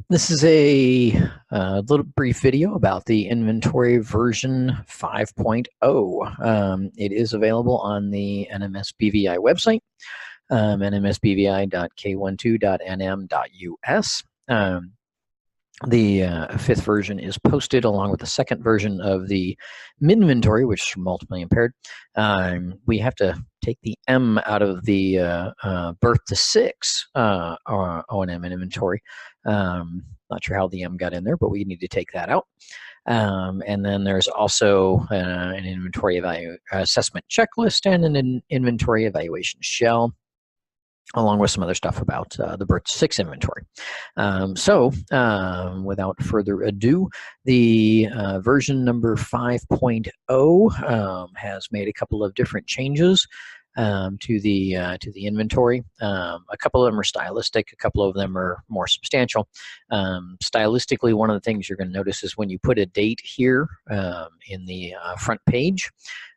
This is a little brief video about the inventory version 5.0. It is available on the NMSBVI website, nmsbvi.k12.nm.us. The fifth version is posted along with the second version of the inventory, which is multiply impaired. We have to take the M out of the birth to 6 O&M inventory. Not sure how the M got in there, but we need to take that out. And then there's also an inventory assessment checklist and an inventory evaluation shell, along with some other stuff about the birth to 6 inventory. Without further ado, the version number 5.0 has made a couple of different changes to the inventory. A couple of them are stylistic, a couple of them are more substantial. Stylistically, one of the things you're going to notice is when you put a date here in the front page,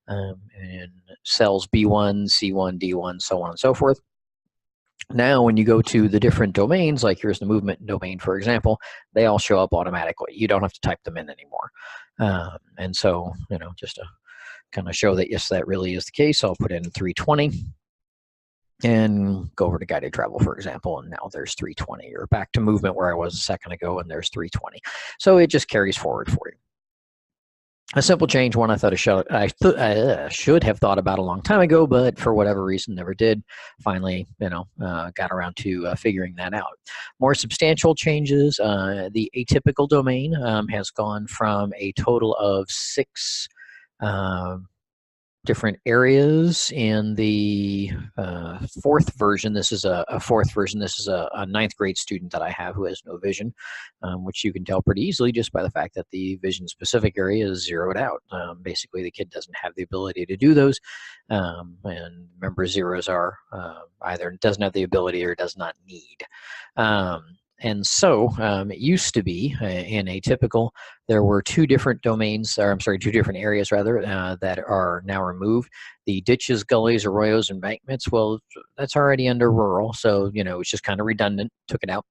in cells B1, C1, D1, so on and so forth. Now, when you go to the different domains, like here's the movement domain, for example, they all show up automatically. You don't have to type them in anymore. And so, just to kind of show that, yes, that really is the case, I'll put in 320 and go over to guided travel, for example, and now there's 320, or back to movement where I was a second ago, and there's 320. So it just carries forward for you. A simple change, one I thought I should have thought about a long time ago, but for whatever reason never did. Finally, got around to figuring that out. More substantial changes. The atypical domain has gone from a total of 6 different areas in the fourth version. This is a fourth version. This is a ninth grade student that I have who has no vision, which you can tell pretty easily just by the fact that the vision specific area is zeroed out. Basically, the kid doesn't have the ability to do those. And remember, zeros are either doesn't have the ability or does not need. And so it used to be in atypical, there were 2 different domains, or I'm sorry, 2 different areas rather, that are now removed. The ditches, gullies, arroyos, embankments, well, that's already under rural, so, it's just kind of redundant, took it out.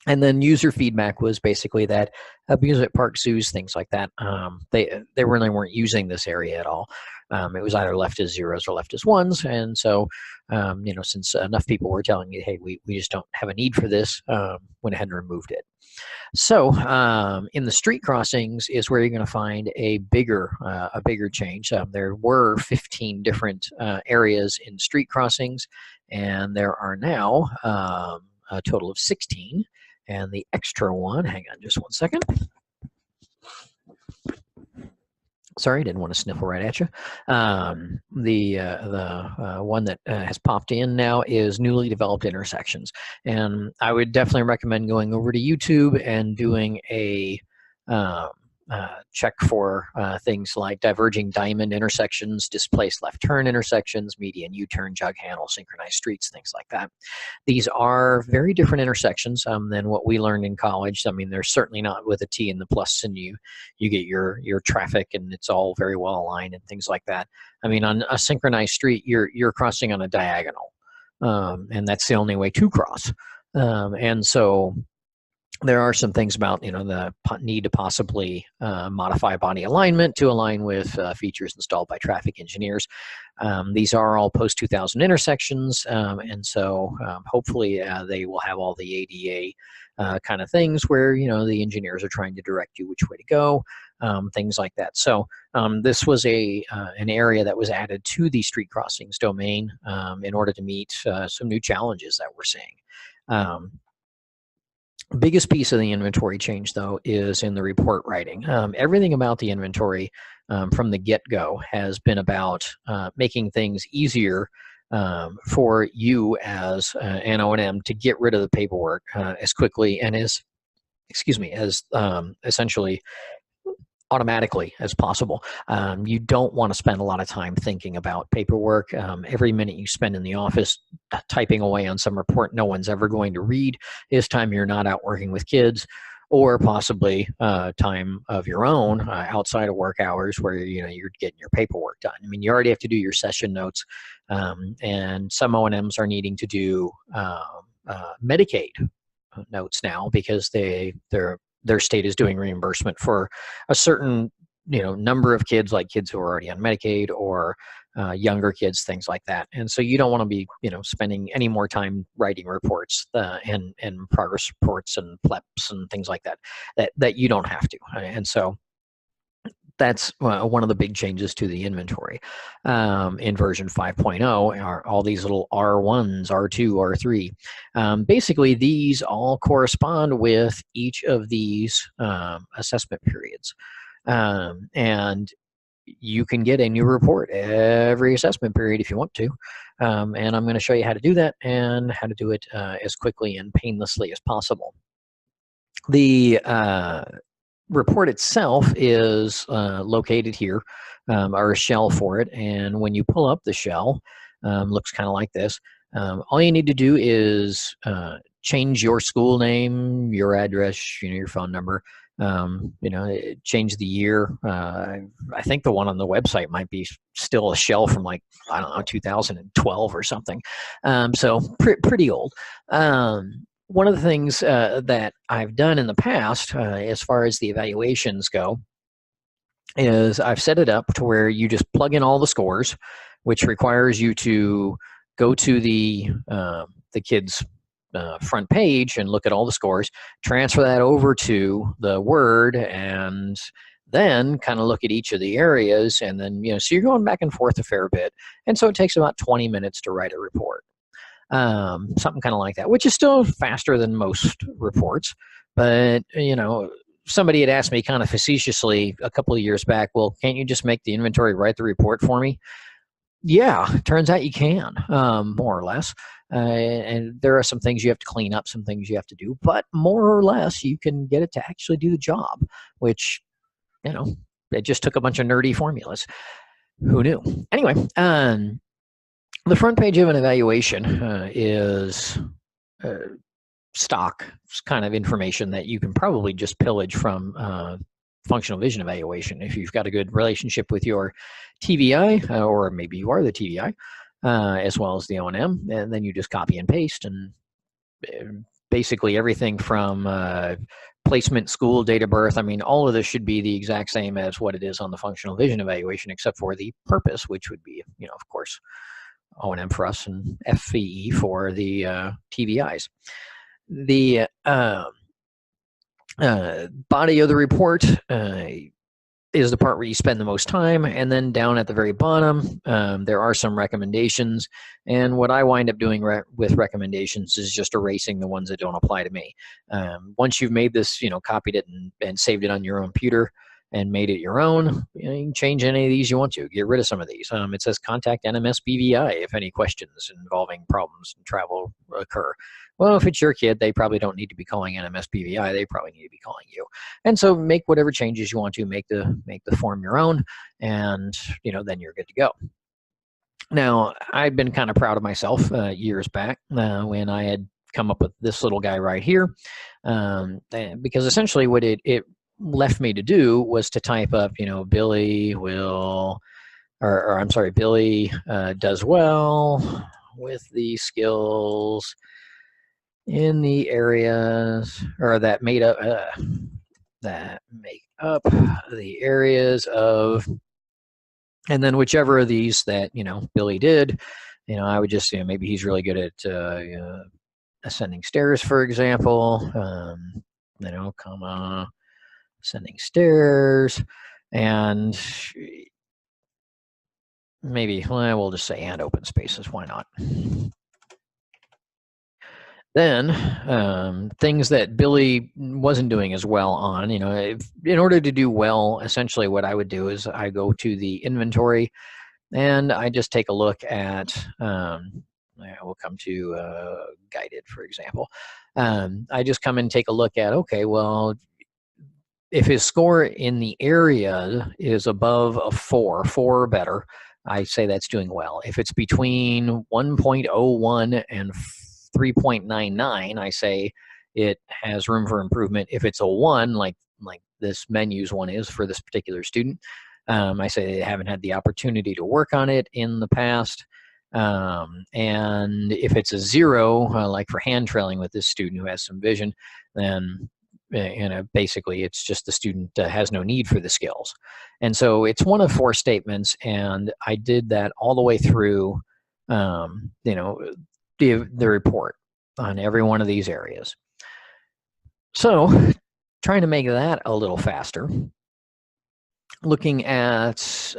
And then user feedback was basically that amusement park, zoos, things like that, they really weren't using this area at all. It was either left as zeros or left as ones. And so, since enough people were telling me, hey, we just don't have a need for this, went ahead and removed it. So in the street crossings is where you're going to find a bigger change. There were 15 different areas in street crossings, and there are now a total of 16. And the extra one, hang on just one second. Sorry, didn't want to sniffle right at you. The one that has popped in now is newly developed intersections. And I would definitely recommend going over to YouTube and doing a check for things like diverging diamond intersections, displaced left turn intersections, median U-turn, jug handle, synchronized streets, things like that. These are very different intersections than what we learned in college. I mean, they're certainly not with a T and the plus, and you get your traffic and it's all very well aligned and things like that. I mean, on a synchronized street, you're crossing on a diagonal, and that's the only way to cross. And so there are some things about the need to possibly modify body alignment to align with features installed by traffic engineers. These are all post-2000 intersections, and so hopefully they will have all the ADA kind of things where the engineers are trying to direct you which way to go, things like that. So this was an area that was added to the street crossings domain in order to meet some new challenges that we're seeing. Biggest piece of the inventory change, though, is in the report writing. Everything about the inventory from the get-go has been about making things easier for you as an O&M to get rid of the paperwork as quickly and as essentially automatically as possible. You don't want to spend a lot of time thinking about paperwork. Every minute you spend in the office typing away on some report no one's ever going to read is time you're not out working with kids, or possibly time of your own outside of work hours where you're getting your paperwork done. I mean, you already have to do your session notes, and some O&Ms are needing to do Medicaid notes now, because their state is doing reimbursement for a certain number of kids, like kids who are already on Medicaid, or younger kids, things like that. And so you don't want to be spending any more time writing reports and progress reports and PLEPs and things like that you don't have to. And so that's one of the big changes to the inventory in version 5.0 are all these little R1s, R2, R3. Basically, these all correspond with each of these assessment periods. And you can get a new report every assessment period if you want to. And I'm going to show you how to do that and how to do it as quickly and painlessly as possible. The report itself is located here, or a shell for it. And when you pull up the shell, looks kind of like this. All you need to do is change your school name, your address, your phone number, change the year. I think the one on the website might be still a shell from, like, I don't know, 2012 or something. So pretty old. One of the things that I've done in the past, as far as the evaluations go, is I've set it up to where you just plug in all the scores, which requires you to go to the kids' front page and look at all the scores, transfer that over to the Word, and then kind of look at each of the areas. And then, so you're going back and forth a fair bit. And so it takes about 20 minutes to write a report. Something kind of like that, which is still faster than most reports. But, somebody had asked me kind of facetiously a couple of years back, well, can't you just make the inventory write the report for me? Yeah, turns out you can, more or less. And there are some things you have to clean up, some things you have to do, but more or less you can get it to actually do the job, which, it just took a bunch of nerdy formulas. Who knew? Anyway, the front page of an evaluation is stock kind of information that you can probably just pillage from functional vision evaluation if you've got a good relationship with your TVI, or maybe you are the TVI, as well as the O&M, and then you just copy and paste, and basically everything from placement, school, date of birth. I mean, all of this should be the exact same as what it is on the functional vision evaluation, except for the purpose, which would be, of course, O&M for us and FVE for the TVIs. The body of the report is the part where you spend the most time, and then down at the very bottom, there are some recommendations. And what I wind up doing with recommendations is just erasing the ones that don't apply to me. Once you've made this, copied it and saved it on your own computer and made it your own, you can change any of these you want to. Get rid of some of these. It says contact NMS BVI if any questions involving problems in travel occur. Well, if it's your kid, they probably don't need to be calling NMS BVI. They probably need to be calling you. And so make whatever changes you want to. Make the form your own, and then you're good to go. Now, I've been kind of proud of myself years back when I had come up with this little guy right here, because essentially what it left me to do was to type up, Billy will, or I'm sorry, Billy does well with the skills in the areas, or that make up the areas of, and then whichever of these that Billy did, I would just maybe he's really good at ascending stairs, for example, comma ascending stairs, and maybe we'll just say and open spaces. Why not? Then things that Billy wasn't doing as well on, in order to do well, essentially what I would do is I go to the inventory and I just take a look at, we'll come to guided, for example. I just come and take a look at, okay, well, if his score in the area is above a 4 or better, I say that's doing well. If it's between 1.01 and 3.99, I say it has room for improvement. If it's a 1, like this menus one is for this particular student, I say they haven't had the opportunity to work on it in the past. And if it's a 0, like for hand trailing with this student who has some vision, then basically it's just the student has no need for the skills. And so it's one of 4 statements, and I did that all the way through the report on every one of these areas. So trying to make that a little faster, looking at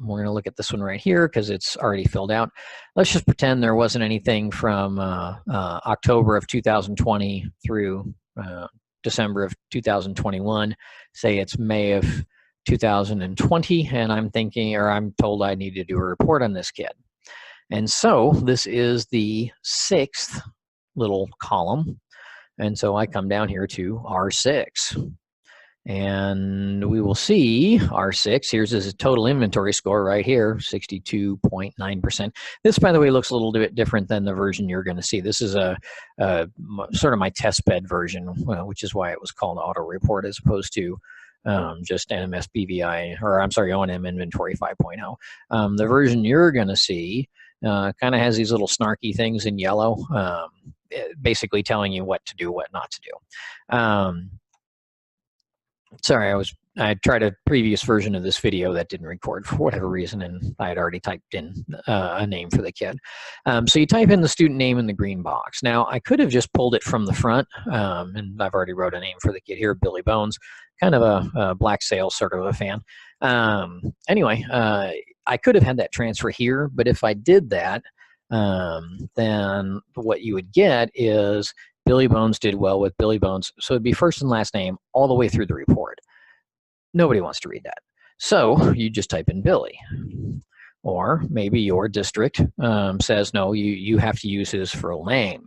we're going to look at this one right here because it's already filled out. Let's just pretend there wasn't anything from October of 2020 through December of 2021. Say it's May of 2020, and I'm thinking, or I'm told I need to do a report on this kid. And so this is the 6th little column. And so I come down here to R6. And we will see R6. Here's his total inventory score right here, 62.9%. This, by the way, looks a little bit different than the version you're going to see. This is a sort of my test bed version, which is why it was called auto report as opposed to just NMS BVI, or I'm sorry, O&M Inventory 5.0. The version you're going to see kind of has these little snarky things in yellow, basically telling you what to do, what not to do. Sorry, I tried a previous version of this video that didn't record for whatever reason, and I had already typed in a name for the kid. So you type in the student name in the green box. Now, I could have just pulled it from the front, and I've already wrote a name for the kid here, Billy Bones, kind of a Black Sails sort of a fan. Anyway, I could have had that transfer here, but if I did that, then what you would get is Billy Bones did well with Billy Bones. So it'd be first and last name all the way through the report. Nobody wants to read that. So you just type in Billy. Or maybe your district says, no, you have to use his full name.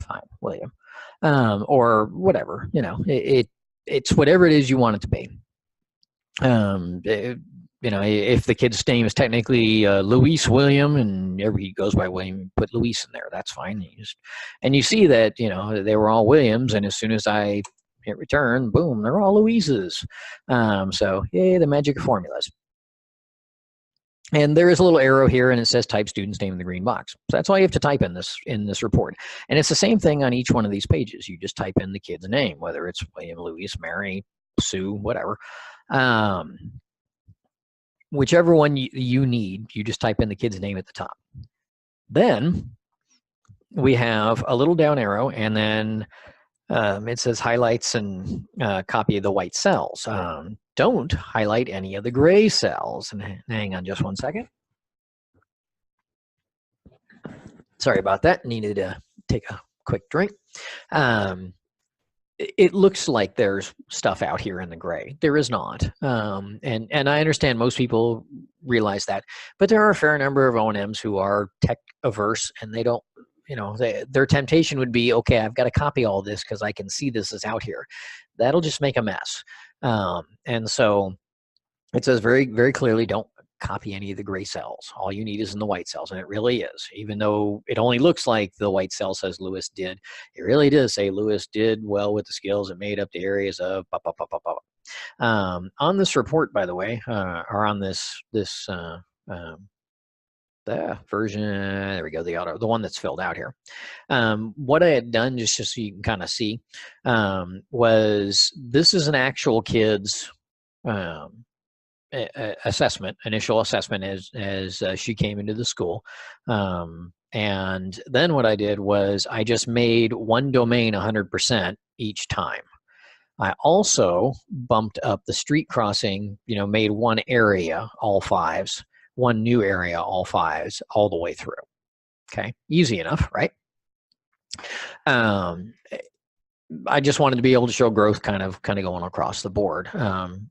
Fine, William. Or whatever, it's whatever it is you want it to be. If the kid's name is technically Luis William, and he goes by William, put Luis in there. That's fine. And you see that they were all Williams, and as soon as I hit return, boom, they're all Luises. So yay, the magic of formulas. And there is a little arrow here, and it says type student's name in the green box. So that's all you have to type in this report. And it's the same thing on each one of these pages. You just type in the kid's name, whether it's William, Louis, Mary, Sue, whatever. Whichever one you need, you just type in the kid's name at the top. Then we have a little down arrow, and then it says highlights and copy of the white cells. Don't highlight any of the gray cells. And hang on just one second. Sorry about that. Needed to take a quick drink. It looks like there's stuff out here in the gray. There is not. And I understand most people realize that, but there are a fair number of O&Ms who are tech averse, and they don't, their temptation would be, okay, I've got to copy all this because I can see this is out here. That'll just make a mess. And so it says very, very clearly, don't copy any of the gray cells. All you need is in the white cells, and it really is. Even though it only looks like the white cell says Lewis did, it really does say Lewis did well with the skills and made up the areas of on this report, by the way, or on this the version, there we go, the one that's filled out here. What I had done, just so you can kind of see, was this is an actual kid's assessment, initial assessment as she came into the school. And then what I did was I just made one domain 100% each time. I also bumped up the street crossing, made one area, all 5s, one new area, all 5s, all the way through. Okay, easy enough, right? I just wanted to be able to show growth kind of going across the board. And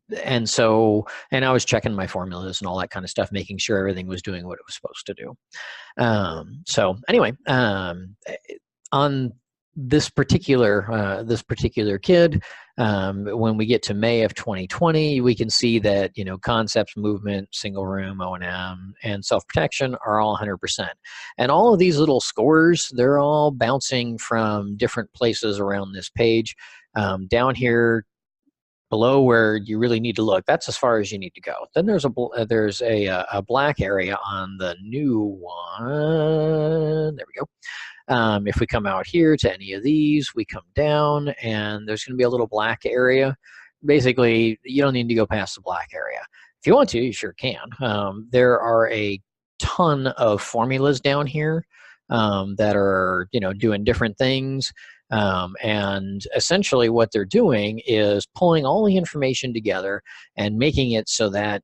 I was checking my formulas and all that kind of stuff, making sure everything was doing what it was supposed to do. So anyway, on this particular kid, when we get to May of 2020, we can see that concepts, movement, single room, O&M, and self-protection are all 100%. And all of these little scores, they're all bouncing from different places around this page. Down here below where you really need to look, that's as far as you need to go. Then there's a black area on the new one. There we go. If we come out here to any of these, we come down and there's going to be a little black area. Basically, you don't need to go past the black area. If you want to, you sure can. There are a ton of formulas down here that are, doing different things. And essentially what they're doing is pulling all the information together and making it so that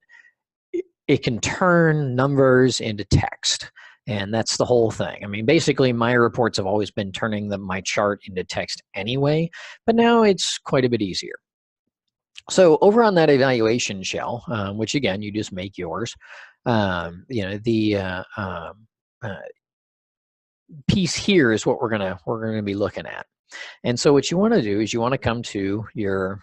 it can turn numbers into text. And that's the whole thing. I mean, basically, my reports have always been turning my chart into text anyway, but now it's quite a bit easier. So over on that evaluation shell, which again, you just make yours, the piece here is what we're gonna be looking at. And so what you want to do is you want to come to your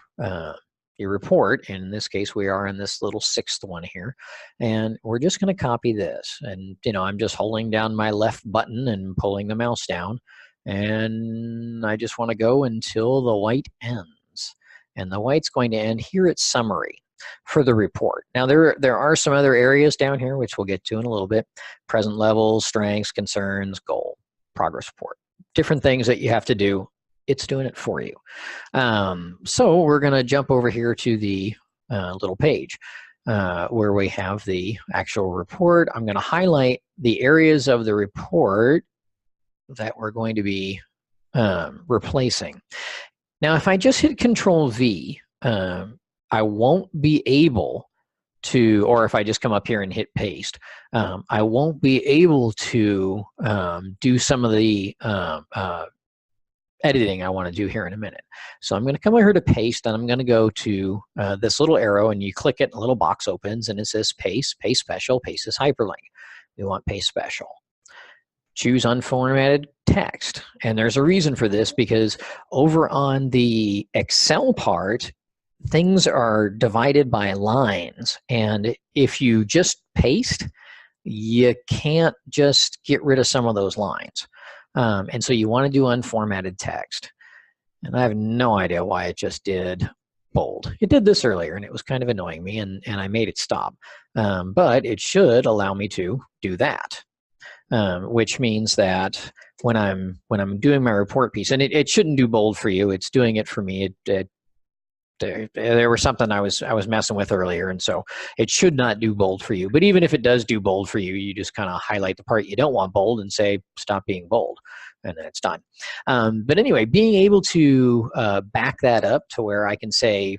report. In this case, we are in this little 6th one here, and we're just going to copy this. And I'm just holding down my left button and pulling the mouse down, and I just want to go until the white ends. And the white's going to end here at summary for the report. Now there are some other areas down here which we'll get to in a little bit: present levels, strengths, concerns, goal, progress report, different things that you have to do. It's doing it for you. So we're going to jump over here to the little page where we have the actual report. I'm going to highlight the areas of the report that we're going to be replacing. Now, if I just hit Control V, I won't be able to, or if I just come up here and hit paste, I won't be able to do some of the editing I want to do here in a minute. So I'm going to come over here to paste, and I'm going to go to this little arrow, and you click it, and a little box opens, and it says paste, paste special, paste as hyperlink. We want paste special. Choose unformatted text. And there's a reason for this, because over on the Excel part, things are divided by lines. And if you just paste, you can't just get rid of some of those lines. And so you want to do unformatted text. And I have no idea why it just did bold. It did this earlier, and it was kind of annoying me, and I made it stop. But it should allow me to do that, which means that when I'm doing my report piece, and it shouldn't do bold for you, it's doing it for me. There was something I was messing with earlier, and so it should not do bold for you. But even if it does do bold for you, you just kind of highlight the part you don't want bold and say stop being bold, and then it's done. But anyway, being able to back that up to where I can say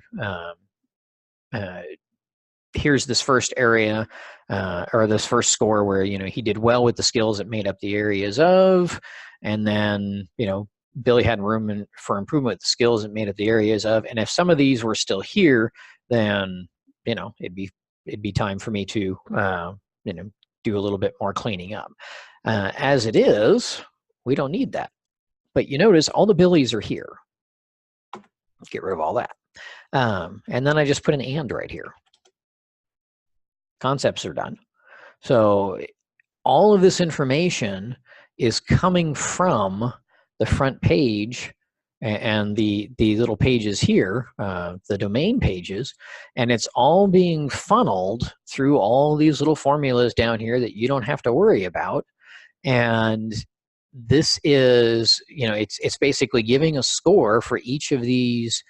here's this first area or this first score where he did well with the skills that made up the areas of, and then Billy had room for improvement with the skills that made up the areas of. And if some of these were still here, then it'd be time for me to do a little bit more cleaning up. As it is, we don't need that. But you notice all the Billys are here. Let's get rid of all that. And then I just put an and right here. Concepts are done. So all of this information is coming from the front page and the little pages here, the domain pages, and it's all being funneled through all these little formulas down here that you don't have to worry about. And this is, it's basically giving a score for each of these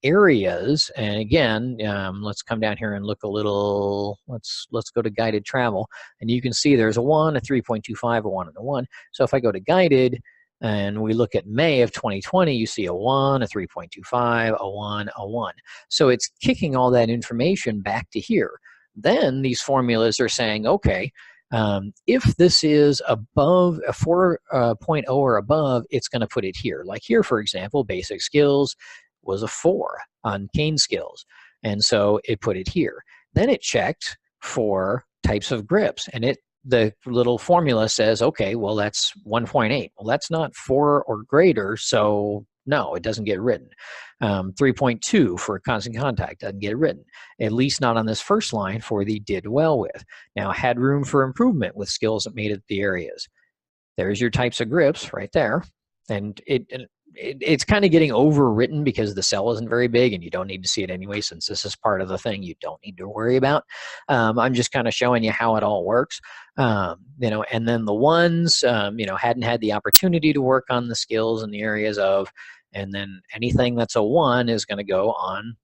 areas. And again, let's come down here and look a little. Let's go to guided travel, and you can see there's a 1, a 3.25, a 1, and a 1. So if I go to guided, and we look at May of 2020, you see a 1, a 3.25, a 1, a 1. So it's kicking all that information back to here. Then these formulas are saying, okay, if this is above a 4.0 or above, it's going to put it here. Like here, for example, basic skills was a 4 on cane skills. And so it put it here. Then it checked for types of grips, and the little formula says, okay, well, that's 1.8. Well, that's not 4 or greater, so no, it doesn't get written. 3.2 for constant contact doesn't get written, at least not on this first line for the did well with. Now, had room for improvement with skills that made it the areas. There's your types of grips right there. And it's kind of getting overwritten because the cell isn't very big and you don't need to see it anyway, since this is part of the thing you don't need to worry about. I'm just kind of showing you how it all works. And then the ones, hadn't had the opportunity to work on the skills in the areas of, and then anything that's a 1 is going to go on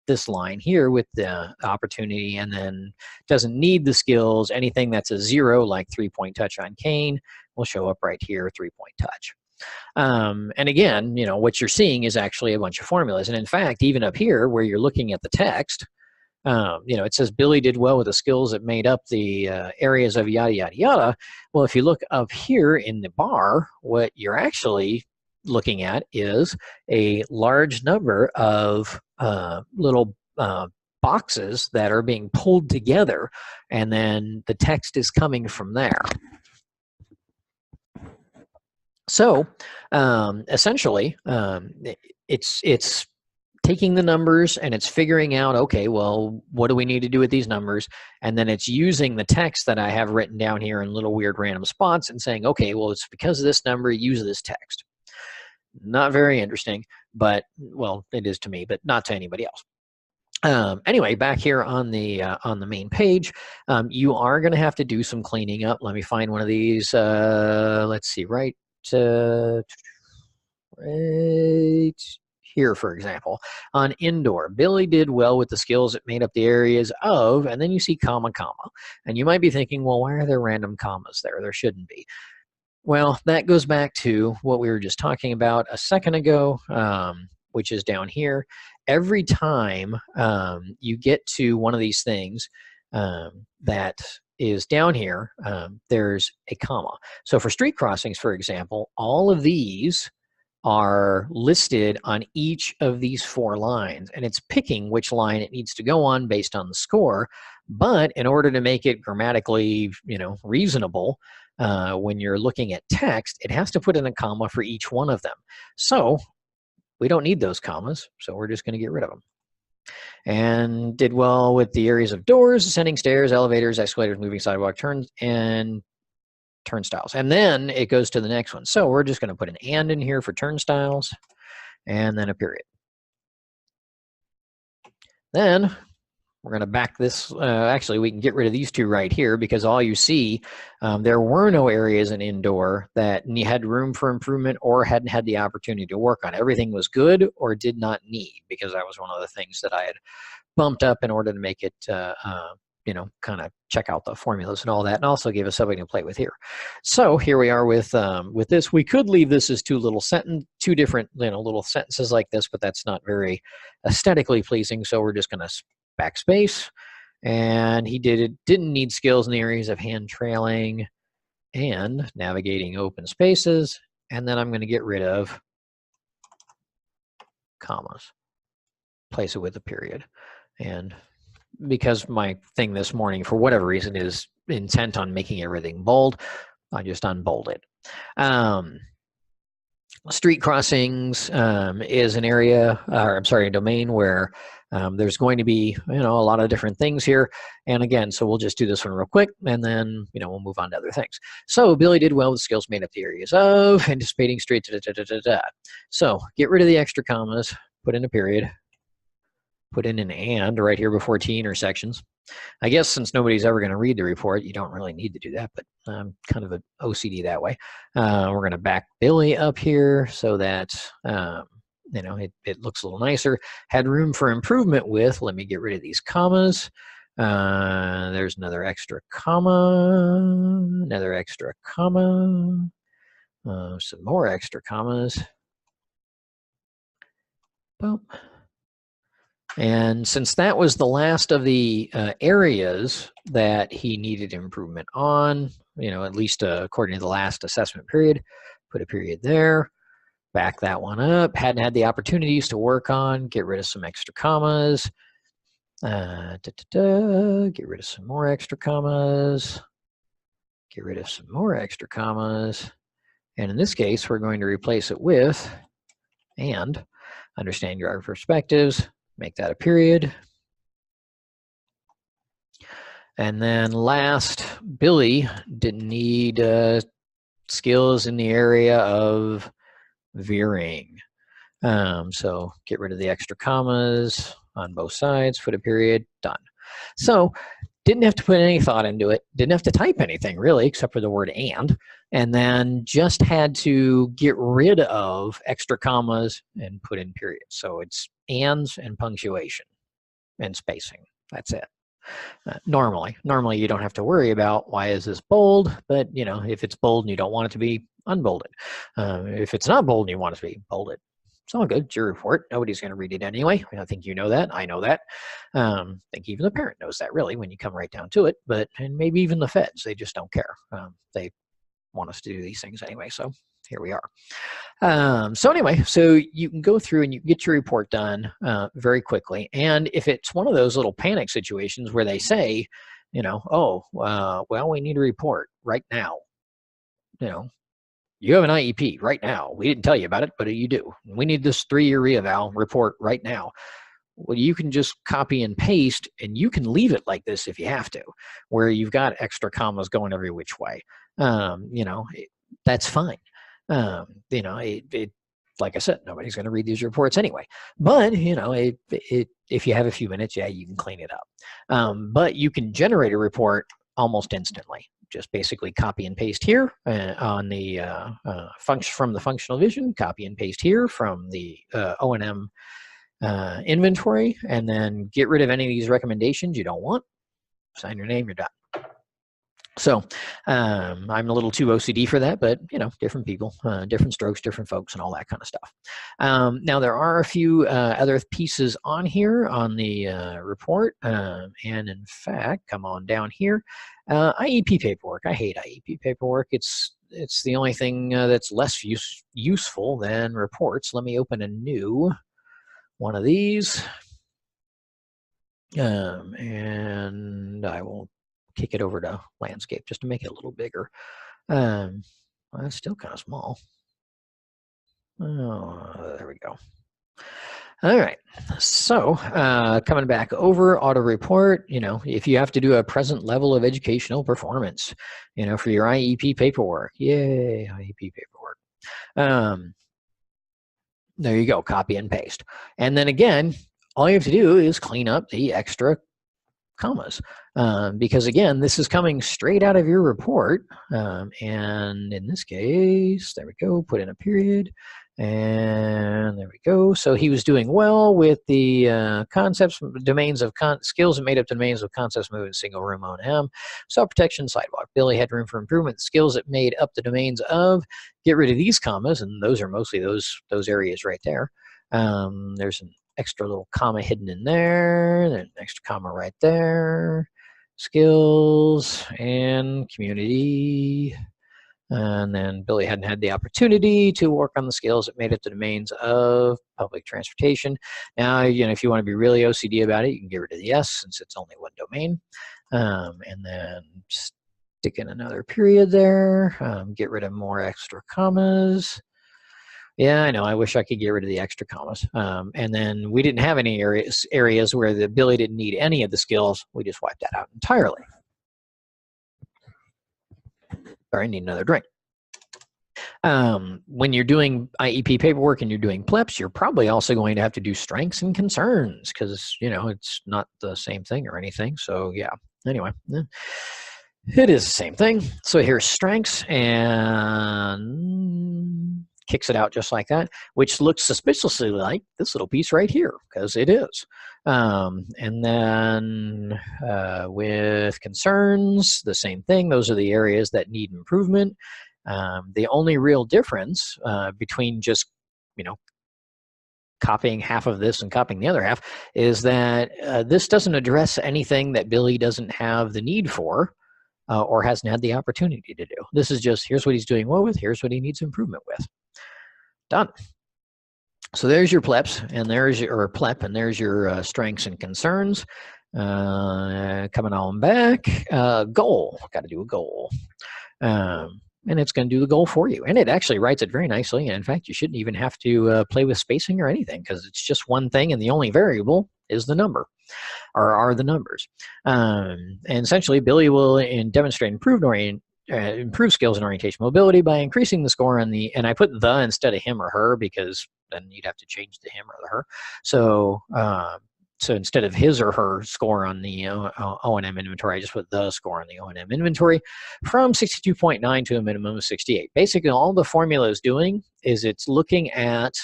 this line here with the opportunity, and then doesn't need the skills. Anything that's a 0, like 3-point touch on cane, will show up right here, 3-point touch. And again, what you're seeing is actually a bunch of formulas. And in fact, even up here where you're looking at the text, it says Billy did well with the skills that made up the areas of yada, yada, yada. Well, if you look up here in the bar, what you're actually looking at is a large number of little boxes that are being pulled together, and then the text is coming from there. So essentially, it's taking the numbers and it's figuring out, okay, well, what do we need to do with these numbers? And then it's using the text that I have written down here in little weird random spots and saying, okay, well, it's because of this number, use this text. Not very interesting, but, well, it is to me, but not to anybody else. Anyway, back here on the main page, you are going to have to do some cleaning up. Let me find one of these. Let's see, right here, for example, on indoor, Billy did well with the skills that made up the areas of, and then you see comma, comma. And you might be thinking, well, why are there random commas there? There shouldn't be. Well, that goes back to what we were just talking about a second ago, which is down here. Every time you get to one of these things that is down here, there's a comma. So for street crossings, for example, all of these are listed on each of these 4 lines, and it's picking which line it needs to go on based on the score. But in order to make it grammatically, reasonable, when you're looking at text, it has to put in a comma for each one of them. So we don't need those commas, so we're just going to get rid of them. And did well with the areas of doors, ascending stairs, elevators, escalators, moving sidewalk, turns, and turnstiles. And then it goes to the next one. So we're just going to put an and in here for turnstiles, and then a period. Then we're going to back this. Actually, we can get rid of these 2 right here, because all you see, there were no areas in indoor that had room for improvement or hadn't had the opportunity to work on. Everything was good or did not need, because that was one of the things that I had bumped up in order to make it, kind of check out the formulas and all that, and also give us something to play with here. So here we are with this. We could leave this as 2 different, little sentences like this, but that's not very aesthetically pleasing. So we're just going to backspace, and he didn't need skills in the areas of hand trailing and navigating open spaces. And then I'm going to get rid of commas, place it with a period. And because my thing this morning, for whatever reason, is intent on making everything bold, I just unbold it. Street crossings is an area, a domain where there's going to be, a lot of different things here. And again, so we'll just do this one real quick, and then, we'll move on to other things. So Billy did well with skills made up the areas of anticipating street, So get rid of the extra commas, put in a period, put in an and right here before T intersections. I guess since nobody's ever going to read the report, you don't really need to do that, but I'm kind of an OCD that way. We're going to back Billy up here so that, it looks a little nicer. Had room for improvement with, let me get rid of these commas. There's another extra comma, some more extra commas. Boom. And since that was the last of the areas that he needed improvement on, at least according to the last assessment period, put a period there, back that one up. Hadn't had the opportunities to work on, get rid of some extra commas, get rid of some more extra commas, get rid of some more extra commas. And in this case, we're going to replace it with and. Understand your perspectives. Make that a period. And then last, Billy didn't need skills in the area of veering. So get rid of the extra commas on both sides, put a period, done. So didn't have to put any thought into it, didn't have to type anything really except for the word and then just had to get rid of extra commas and put in periods. So it's ands and punctuation and spacing. That's it. Normally you don't have to worry about why is this bold, but you know, if it's bold and you don't want it to be, unbolded. If it's not bold and you want it to be, bolded. It's all good. It's your report. Nobody's going to read it anyway. I think you know that. I know that. I think even the parent knows that really when you come right down to it. And maybe even the feds, they just don't care. They want us to do these things anyway. So here we are. So anyway, so you can go through and you get your report done very quickly. And if it's one of those little panic situations where they say, you know, oh, well, we need a report right now. You know, you have an IEP right now. We didn't tell you about it, but you do. We need this 3-year reeval report right now. Well, you can just copy and paste, and you can leave it like this if you have to, where you've got extra commas going every which way. You know, that's fine. You know, like I said, nobody's going to read these reports anyway. But you know, if you have a few minutes, yeah, you can clean it up. But you can generate a report almost instantly. Just basically copy and paste here on the function from the functional vision, copy and paste here from the O&M inventory, and then get rid of any of these recommendations you don't want. Sign your name, you're done. So I'm a little too OCD for that, but you know, different people, different strokes, different folks, and all that kind of stuff. Now there are a few other pieces on here on the report, and in fact, come on down here, IEP paperwork. I hate IEP paperwork. It's the only thing that's less useful than reports. Let me open a new one of these, and I will kick it over to landscape just to make it a little bigger. Well, it's still kind of small. Oh, there we go. All right, so coming back over auto report, you know, if you have to do a present level of educational performance, you know, for your IEP paperwork, yay, IEP paperwork. There you go, copy and paste. And then again, all you have to do is clean up the extra commas, because again, this is coming straight out of your report, and in this case, there we go, put in a period, and there we go. So he was doing well with the concepts, domains of skills that made up domains of concepts, movement, single room, O&M, self-protection, sidewalk. Billy had room for improvement. The skills that made up the domains of, get rid of these commas, and those are mostly those areas right there. There's an extra little comma hidden in there, then an extra comma right there, skills and community. And then Billy hadn't had the opportunity to work on the skills that made up the domains of public transportation. Now, you know, if you want to be really OCD about it, you can get rid of the S since it's only one domain. And then stick in another period there, get rid of more extra commas. Yeah, I know. I wish I could get rid of the extra commas. And then we didn't have any areas where the Billy didn't need any of the skills. We just wiped that out entirely. Sorry, I need another drink. When you're doing IEP paperwork and you're doing PLEPs, you're probably also going to have to do strengths and concerns because, you know, it's not the same thing or anything. So yeah, anyway, it is the same thing. So here's strengths and kicks it out just like that, which looks suspiciously like this little piece right here, because it is. And then with concerns, the same thing. Those are the areas that need improvement. The only real difference between just, you know, copying half of this and copying the other half is that this doesn't address anything that Billy doesn't have the need for or hasn't had the opportunity to do. This is just, here's what he's doing well with, here's what he needs improvement with. Done. So there's your PLEPs, and there's your PLEP, and there's your strengths and concerns. Coming on back, goal. Got to do a goal, and it's going to do the goal for you. And it actually writes it very nicely. And in fact, you shouldn't even have to play with spacing or anything because it's just one thing, and the only variable is the number, or are the numbers. And essentially, Billy will demonstrate improved improve skills and orientation mobility by increasing the score on the, and I put the instead of him or her because then you'd have to change the him or the her. So so instead of his or her score on the O&M inventory, I just put the score on the O&M inventory from 62.9 to a minimum of 68. Basically, all the formula is doing is it's looking at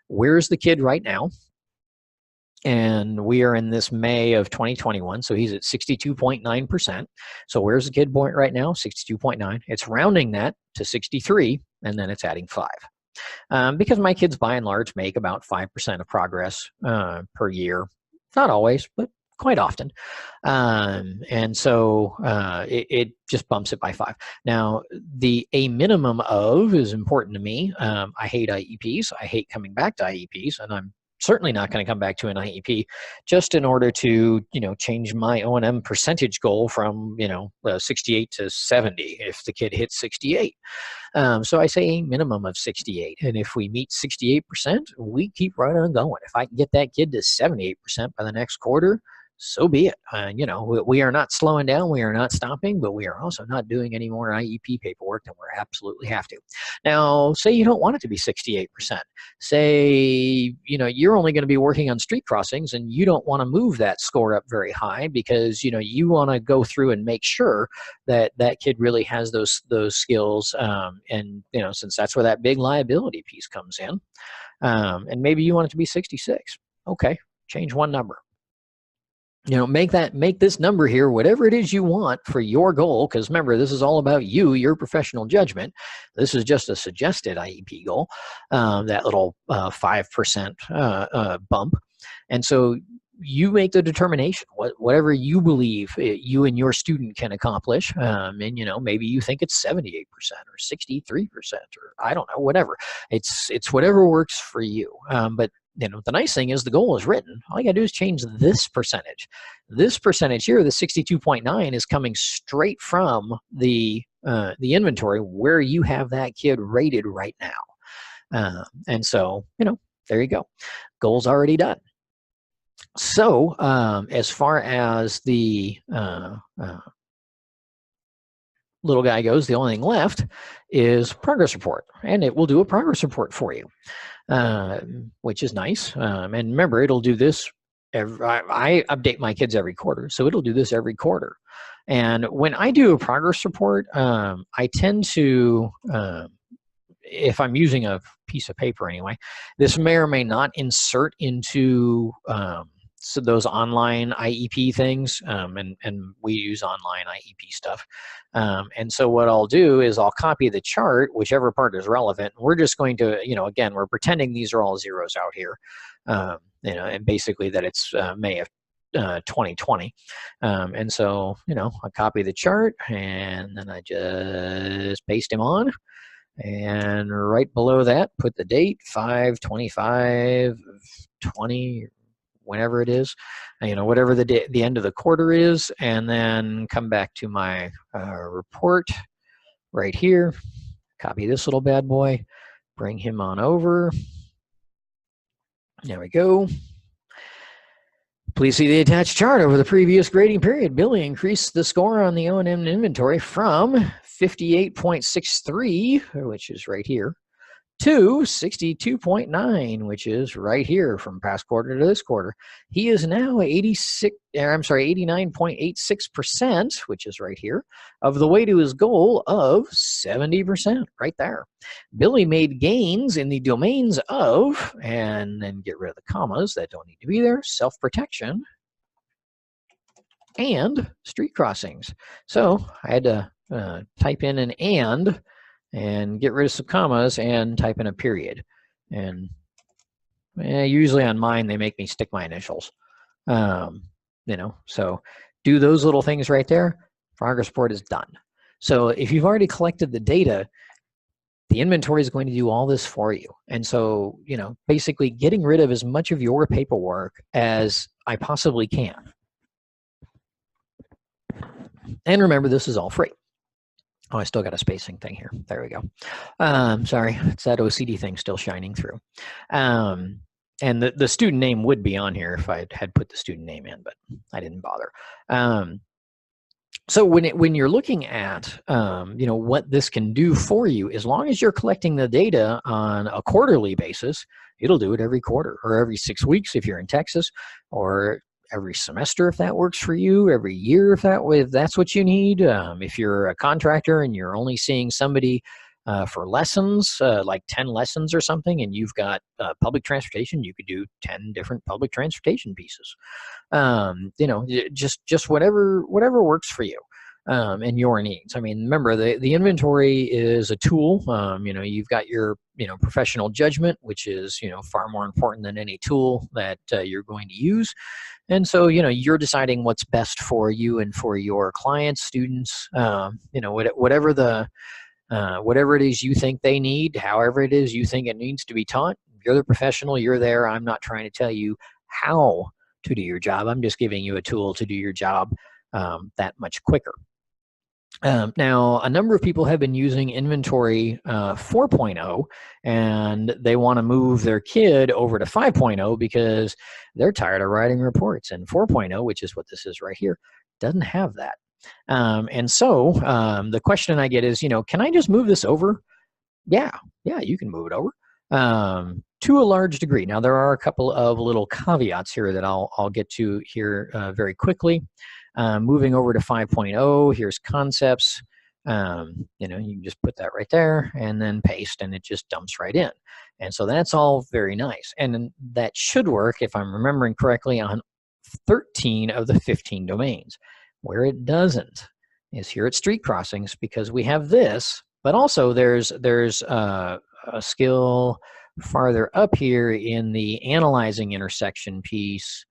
where's the kid right now. And we are in this May of 2021, so he's at 62.9%. So where's the kid point right now? 62.9. It's rounding that to 63, and then it's adding 5. Because my kids, by and large, make about 5% of progress per year. Not always, but quite often. And so it just bumps it by 5. Now, a minimum of is important to me. I hate IEPs. I hate coming back to IEPs, and I'm certainly not going to come back to an IEP just in order to, change my O&M percentage goal from, 68 to 70 if the kid hits 68. So I say a minimum of 68. And if we meet 68%, we keep right on going. If I can get that kid to 78% by the next quarter, so be it. We are not slowing down. We are not stopping, but we are also not doing any more IEP paperwork than we absolutely have to. Now, say you don't want it to be 68%. Say, you're only going to be working on street crossings and you don't want to move that score up very high because, you want to go through and make sure that that kid really has those skills. And, since that's where that big liability piece comes in, and maybe you want it to be 66. Okay, change one number. Make this number here whatever it is you want for your goal, because remember, this is all about your professional judgment. This is just a suggested IEP goal, that little 5% bump. And so you make the determination, whatever you believe you and your student can accomplish. And, maybe you think it's 78% or 63%, or I don't know, whatever. It's whatever works for you. But the nice thing is the goal is written. All you got to do is change this percentage. This percentage here, the 62.9, is coming straight from the inventory where you have that kid rated right now. And so, there you go. Goal's already done. So as far as the little guy goes, the only thing left is progress report, and it will do a progress report for you. Which is nice. And remember, it'll do this. I update my kids every quarter, so it'll do this every quarter. And when I do a progress report, I tend to, if I'm using a piece of paper anyway, this may or may not insert into so those online IEP things, and we use online IEP stuff. And so what I'll do is I'll copy the chart, whichever part is relevant. We're just going to, again, we're pretending these are all zeros out here, and basically that it's May of 2020. And so, I copy the chart and then I just paste him on. And right below that, put the date, 5/25/20, whenever it is, whatever the end of the quarter is, and then come back to my report right here, copy this little bad boy, bring him on over. There we go. Please see the attached chart. Over the previous grading period, Billy increased the score on the O&M inventory from 58.63, which is right here, to 62.9, which is right here from past quarter to this quarter. He is now 89.86%, which is right here, of the way to his goal of 70%, right there. Billy made gains in the domains of, and then get rid of the commas that don't need to be there, self-protection and street crossings. So I had to type in an and get rid of some commas and type in a period. And usually on mine, they make me stick my initials. So do those little things right there. Progress report is done. So if you've already collected the data, the inventory is going to do all this for you. And so, basically getting rid of as much of your paperwork as I possibly can. And remember, this is all free. Oh, I still got a spacing thing here. There we go. Sorry, it's that OCD thing still shining through. And the student name would be on here if I had put the student name in, but I didn't bother. So when you're looking at what this can do for you, as long as you're collecting the data on a quarterly basis, it'll do it every quarter or every 6 weeks if you're in Texas, or every semester if that works for you, every year if that's what you need. If you're a contractor and you're only seeing somebody for lessons, like 10 lessons or something, and you've got public transportation, you could do 10 different public transportation pieces. Just whatever works for you and your needs. I mean, remember the inventory is a tool. You've got your professional judgment, which is far more important than any tool that you're going to use. And so you're deciding what's best for you and for your clients, students. Whatever it is you think they need, however it is you think it needs to be taught. You're the professional. You're there. I'm not trying to tell you how to do your job. I'm just giving you a tool to do your job that much quicker. Now, a number of people have been using Inventory 4.0, and they want to move their kid over to 5.0 because they're tired of writing reports. And 4.0, which is what this is right here, doesn't have that. And so the question I get is, can I just move this over? Yeah, you can move it over to a large degree. Now, there are a couple of little caveats here that I'll get to here very quickly. Moving over to 5.0, here's concepts. You can just put that right there and then paste, and it just dumps right in. And so that's all very nice. And that should work, if I'm remembering correctly, on 13 of the 15 domains. Where it doesn't is here at street crossings, because we have this, but also there's a skill farther up here in the analyzing intersection piece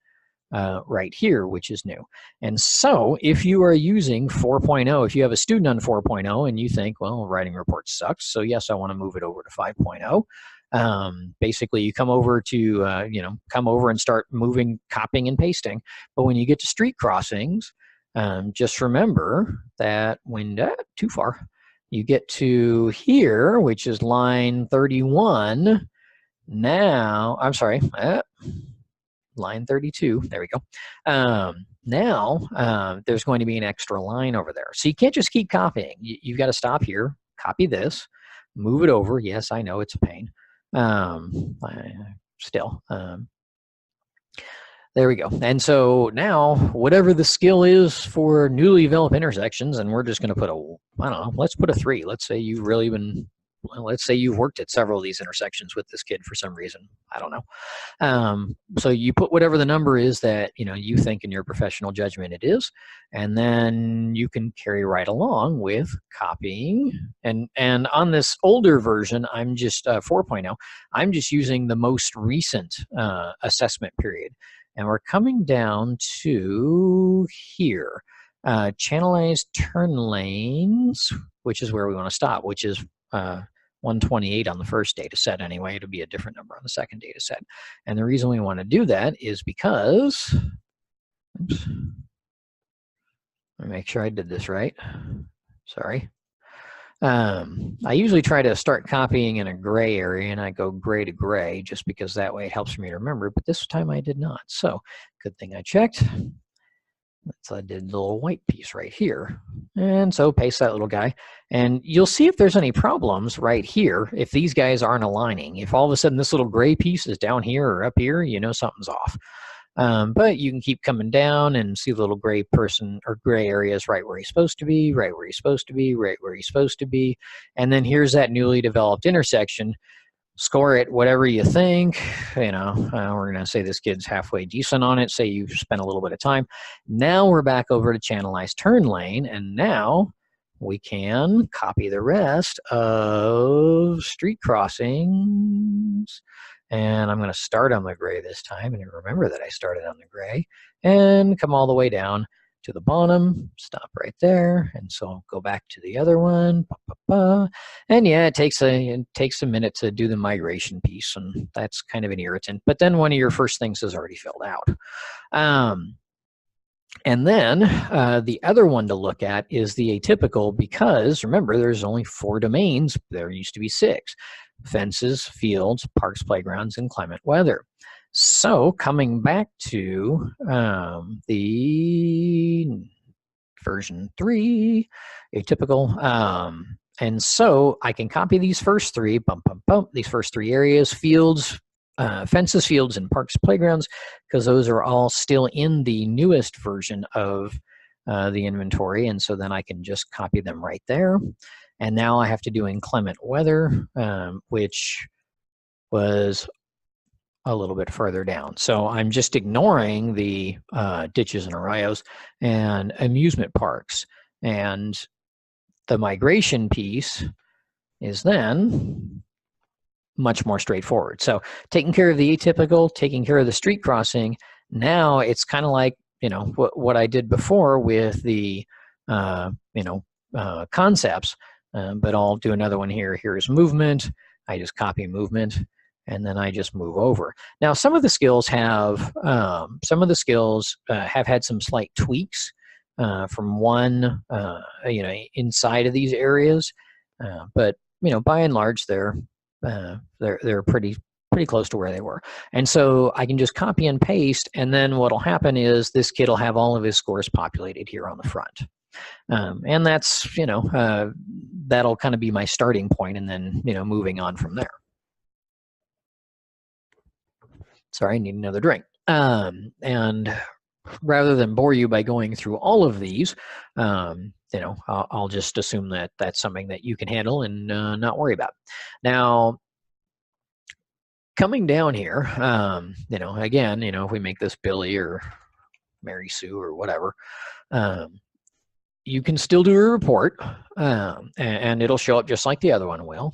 right here, which is new. And so if you are using 4.0, if you have a student on 4.0 and you think, well, writing reports sucks, so yes, I want to move it over to 5.0. Basically, you come over to, come over and start moving, copying and pasting. But when you get to street crossings, just remember that when too far, you get to here, which is line 31. Now, I'm sorry, line 32. There we go. Now, there's going to be an extra line over there. So you can't just keep copying. You've got to stop here, copy this, move it over. Yes, I know it's a pain. There we go. And so now, whatever the skill is for newly developed intersections, and we're just going to put let's put a 3. Let's say you've really been, let's say you've worked at several of these intersections with this kid for some reason. I don't know. So you put whatever the number is that you think in your professional judgment it is, and then you can carry right along with copying. And on this older version, I'm just 4.0. I'm just using the most recent assessment period. And we're coming down to here, channelized turn lanes, which is where we want to stop, which is 128 on the first data set anyway. It'll be a different number on the second data set. And the reason we want to do that is because, oops, let me make sure I did this right. Sorry. I usually try to start copying in a gray area, and I go gray to gray just because that way it helps me to remember, but this time I did not. So good thing I checked. So I did the little white piece right here. And so paste that little guy, and you'll see if there's any problems right here if these guys aren't aligning. If all of a sudden this little gray piece is down here or up here, something's off. But you can keep coming down and see the little gray person or gray areas right where he's supposed to be, right where he's supposed to be, right where he's supposed to be. And then here's that newly developed intersection. Score it whatever you think. We're going to say this kid's halfway decent on it. Say you've spent a little bit of time. Now we're back over to channelized turn lane, and now we can copy the rest of street crossings. And I'm going to start on the gray this time, and remember that I started on the gray, and come all the way down to the bottom, stop right there, and so I'll go back to the other one. And yeah, it takes a minute to do the migration piece, and that's kind of an irritant. But then one of your first things is already filled out. And then the other one to look at is the atypical, because remember, there's only 4 domains. There used to be 6. Fences, fields, parks, playgrounds, and climate weather. So coming back to the version 3, atypical. And so I can copy these first three, these first three areas, fields, fences, fields, and parks, playgrounds, because those are all still in the newest version of the inventory. And so then I can just copy them right there. And now I have to do inclement weather, which was a little bit further down. So I'm just ignoring the ditches and arroyos and amusement parks. And the migration piece is then much more straightforward. So taking care of the atypical, taking care of the street crossing, now it's kind of like, you know, what I did before with the, concepts, but I'll do another one here. Here's movement. I just copy movement, and then I just move over. Now, some of the skills have had some slight tweaks from one, inside of these areas, but by and large, they're pretty close to where they were. And so I can just copy and paste, and then what'll happen is this kid will have all of his scores populated here on the front. And that's, that'll kind of be my starting point, and then, moving on from there. Sorry, I need another drink. And rather than bore you by going through all of these, I'll just assume that that's something that you can handle and not worry about. Now, coming down here, again, if we make this Billy or Mary Sue or whatever, you can still do a report, and it'll show up just like the other one will.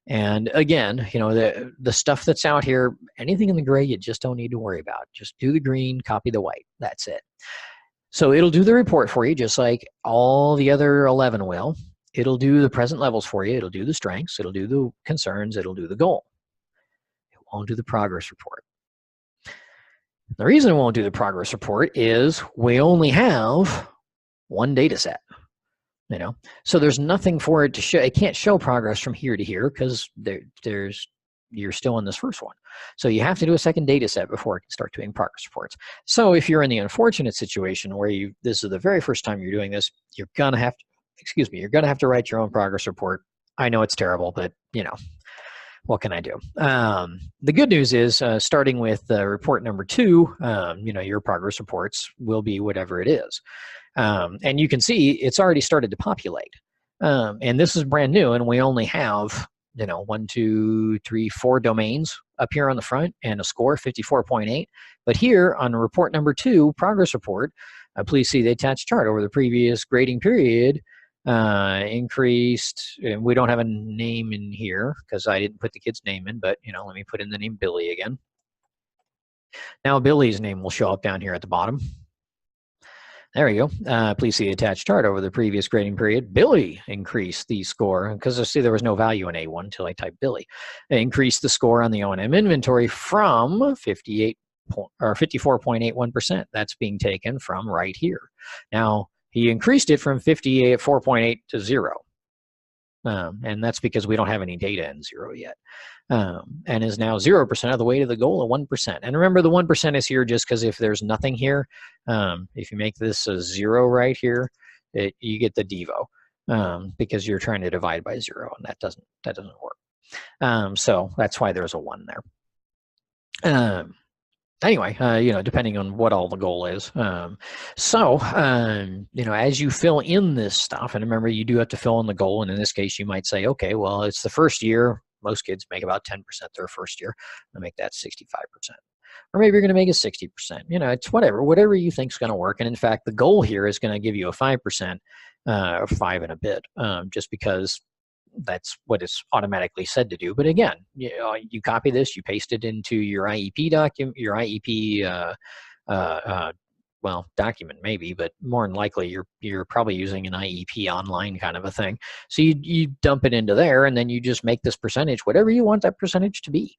And again, the stuff that's out here, anything in the gray, you just don't need to worry about. Just do the green, copy the white. That's it. So it'll do the report for you, just like all the other 11 will. It'll do the present levels for you. It'll do the strengths. It'll do the concerns. It'll do the goal. It won't do the progress report. The reason it won't do the progress report is we only have one data set. So there's nothing for it to show. It can't show progress from here to here because you're still in this first one. So you have to do a second data set before it can start doing progress reports. So if you're in the unfortunate situation where this is the very first time you're doing this, you're gonna have to write your own progress report. I know it's terrible, but what can I do? The good news is, starting with report number 2, your progress reports will be whatever it is. And you can see it's already started to populate. And this is brand new, and we only have, 1, 2, 3, 4 domains up here on the front and a score 54.8. But here on report number 2, progress report, please see the attached chart over the previous grading period. Increased, and we don't have a name in here because I didn't put the kid's name in, but let me put in the name Billy again. Now Billy's name will show up down here at the bottom. There we go. Please see the attached chart over the previous grading period. Billy increased the score, because I see there was no value in A1 until I typed Billy. It increased the score on the O&M inventory from 54.81%. That's being taken from right here. Now, he increased it from 4.8 to 0. And that's because we don't have any data in 0 yet. And is now 0% of the way to the goal of 1%. And remember, the 1% is here just because if there's nothing here, if you make this a 0 right here, you get the devo, because you're trying to divide by 0, and that doesn't work. So that's why there's a 1 there. Anyway, depending on what all the goal is. As you fill in this stuff, and remember, you do have to fill in the goal, and in this case, you might say, okay, well, it's the first year. Most kids make about 10% their first year. I'll make that 65%. Or maybe you're going to make it 60%. It's whatever you think is going to work. And in fact, the goal here is going to give you a 5%, or 5 and a bit, just because that's what it's automatically said to do. But again, you copy this, you paste it into your IEP document, your IEP document maybe, but more than likely you're probably using an IEP online kind of a thing. So you dump it into there, and then you just make this percentage whatever you want that percentage to be.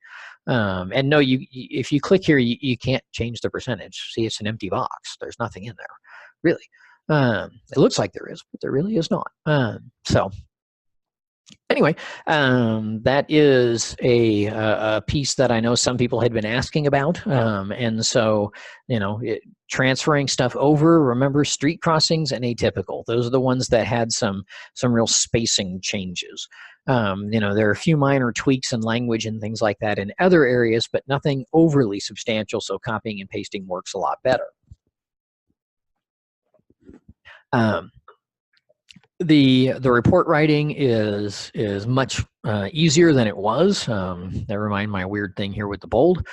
And no, if you click here, you can't change the percentage. See, it's an empty box. There's nothing in there, really. It looks like there is, but there really is not. So Anyway, that is a piece that I know some people had been asking about. And so, transferring stuff over, remember street crossings and atypical. Those are the ones that had some real spacing changes. There are a few minor tweaks in language and things like that in other areas, but nothing overly substantial. So copying and pasting works a lot better. The report writing is much easier than it was. Never mind my weird thing here with the bold.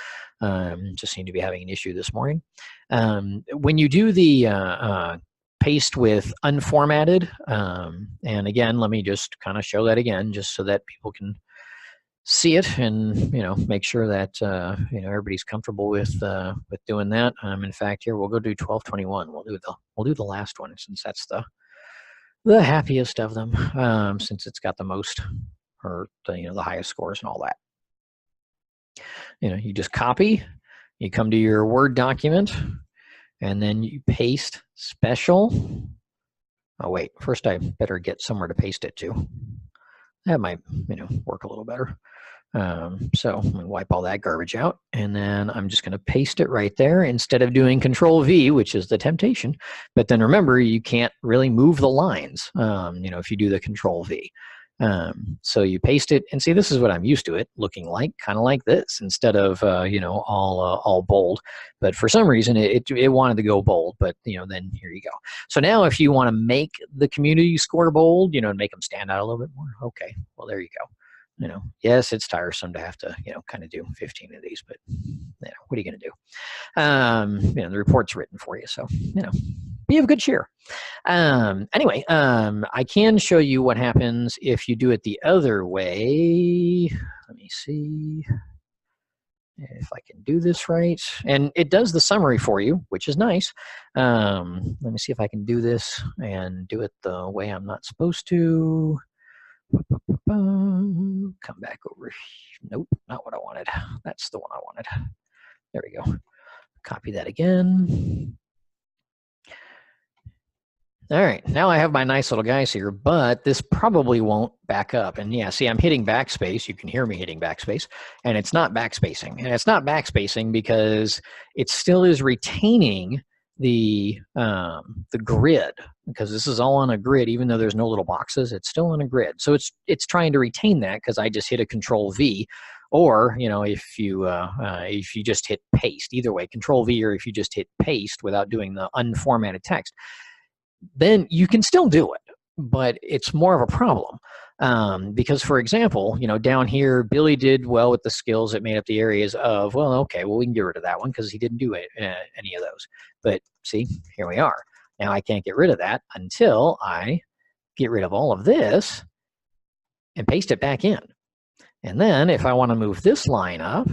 Just seem to be having an issue this morning. When you do the paste with unformatted, and again, let me just kind of show that again, just so that people can see it and make sure that everybody's comfortable with doing that. In fact, here we'll go do 1221. We'll do the last one since that's the happiest of them, since it's got the most, or the highest scores and all that. You just copy, you come to your Word document, and then you paste special. Oh wait, first I better get somewhere to paste it to. That might work a little better. So I'm gonna wipe all that garbage out, and then I'm just gonna paste it right there instead of doing Control V, which is the temptation. But then remember, you can't really move the lines, if you do the Control V. So you paste it, and see, this is what I'm used to it looking like, kind of like this, instead of all bold. But for some reason, it wanted to go bold. But then here you go. So now, if you want to make the community score bold, and make them stand out a little bit more, okay, well there you go. Yes, it's tiresome to have to, kind of do 15 of these, but what are you going to do? The report's written for you, so be of good cheer. Anyway, I can show you what happens if you do it the other way. Let me see if I can do this right, and it does the summary for you, which is nice. Let me see if I can do this and do it the way I'm not supposed to. Come back over. Nope, not what I wanted. That's the one I wanted. There we go. Copy that again. All right, now I have my nice little guys here, but this probably won't back up. And yeah, see, I'm hitting backspace. You can hear me hitting backspace, and it's not backspacing. And it's not backspacing because it still is retaining the grid, because this is all on a grid. Even though there's no little boxes, it's still on a grid. So it's trying to retain that because I just hit a Control V, or if you just hit paste, either way, Control V, or if you just hit paste without doing the unformatted text, then you can still do it, but it's more of a problem. Because, for example, down here, Billy did well with the skills that made up the areas of, well, okay, well, we can get rid of that one because he didn't do any of those. But see, here we are. Now I can't get rid of that until I get rid of all of this and paste it back in. And then if I want to move this line up,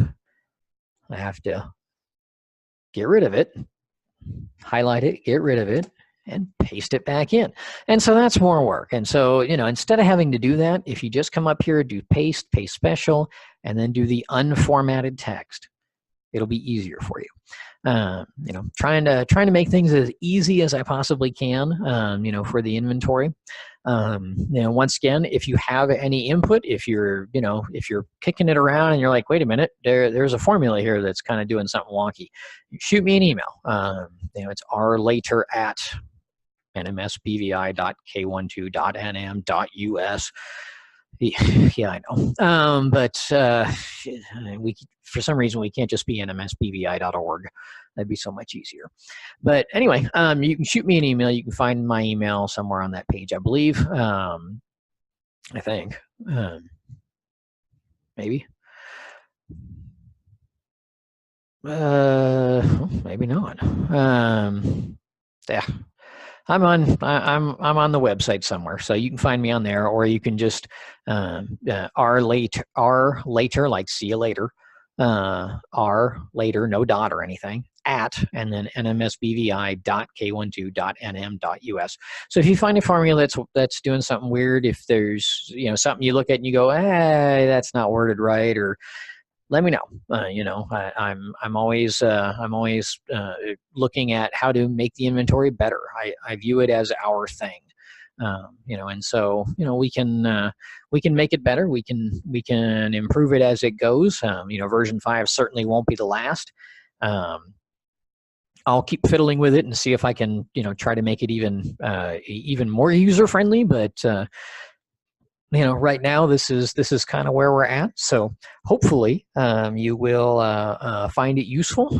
I have to get rid of it, highlight it, get rid of it, and paste it back in. And so that's more work. And so, instead of having to do that, if you just come up here, do paste special, and then do the unformatted text, it'll be easier for you. Trying to make things as easy as I possibly can, for the inventory. Once again, if you have any input, if you're kicking it around and you're like, wait a minute, there's a formula here that's kind of doing something wonky, shoot me an email. It's rlater@nmsbvi.k12.nm.us. Yeah, I know. But for some reason, we can't just be nmsbvi.org. That'd be so much easier. But anyway, you can shoot me an email. You can find my email somewhere on that page, I believe. I think. Maybe. Maybe not. Yeah. I'm on the website somewhere, so you can find me on there, or you can just rlater, like see you later, rlater, no dot or anything, at, and then nmsbvi.k12.nm.us. So if you find a formula that's doing something weird, if there's something you look at and you go, hey, that's not worded right, or let me know. I'm always looking at how to make the inventory better. I view it as our thing. And so we can make it better. We can improve it as it goes. Version 5 certainly won't be the last. I'll keep fiddling with it and see if I can try to make it even more user friendly. But right now this is kind of where we're at. So hopefully you will find it useful,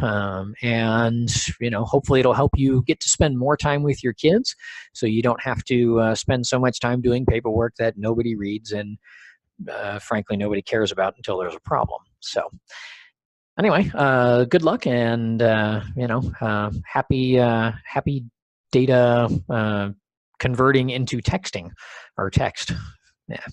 and hopefully it'll help you get to spend more time with your kids, so you don't have to spend so much time doing paperwork that nobody reads and frankly nobody cares about until there's a problem. So anyway, good luck, and happy data converting into texting or text. Yeah.